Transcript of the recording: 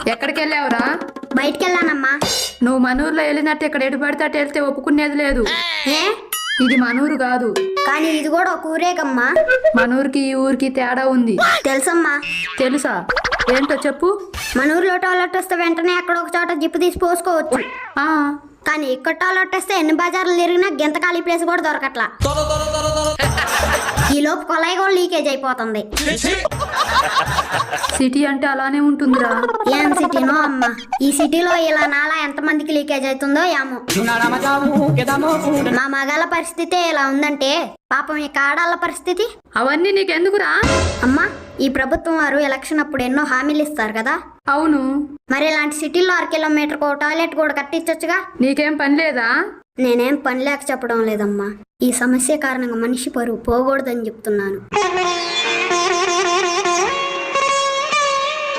ఎక్కడికి వెళ్ళావురా? బయటికి వెళ్ళానమ్మా. నువ్వు మనూరులో వెళ్ళినట్టు ఇక్కడ ఎటు పడితే అటు వెళ్తే ఒప్పుకునేది లేదు. ఏ? ఇది మనూరు కాదు. కానీ ఇది కూడా ఒక ఊరేగమ్మా. మనూరుకి ఈ ఊరికి తేడా ఉంది. తెలుసమ్మా. తెలుసా? ఏంటో చెప్పు. మన ఊర్లో టాయిలెట్ వస్తే వెంటనే ఎక్కడ ఒక చోట జిప్పు తీసి పోసుకోవచ్చు. ఆ కానీ ఇక్కడ టాయిలెట్ వస్తే ఎన్ని బజార్లు తిరిగినా గింత ఖాళీ ప్లేస్ కూడా దొరకట్లా. ఈ లోపు కొలాయి కూడా లీకేజ్ అయిపోతుంది. సిటీ అంటే అలానే ఉంటుందిరా. ఏం సిటీనో అమ్మా. ఈ సిటీలో ఇలా నాలా ఎంతమందికి లీకేజ్ అవుతుందో ఏమో. మా మగాళ్ళ పరిస్థితే ఇలా ఉందంటే పాపం ఈ ఆడాళ్ళ పరిస్థితి. అవన్నీ నీకెందుకురా? అమ్మా, ఈ ప్రభుత్వం వారు ఎలక్షన్ అప్పుడు ఎన్నో హామీలు ఇస్తారు కదా. అవును. మరి ఇలాంటి సిటీల్లో 1 కిలోమీటర్కు టాయిలెట్ కూడా కట్టించొచ్చుగా. నీకేం పని లేదా? నేనేం పని లేక చెప్పడం లేదమ్మా. ఈ సమస్య కారణంగా మనిషి పరువు పోకూడదని చెప్తున్నాను.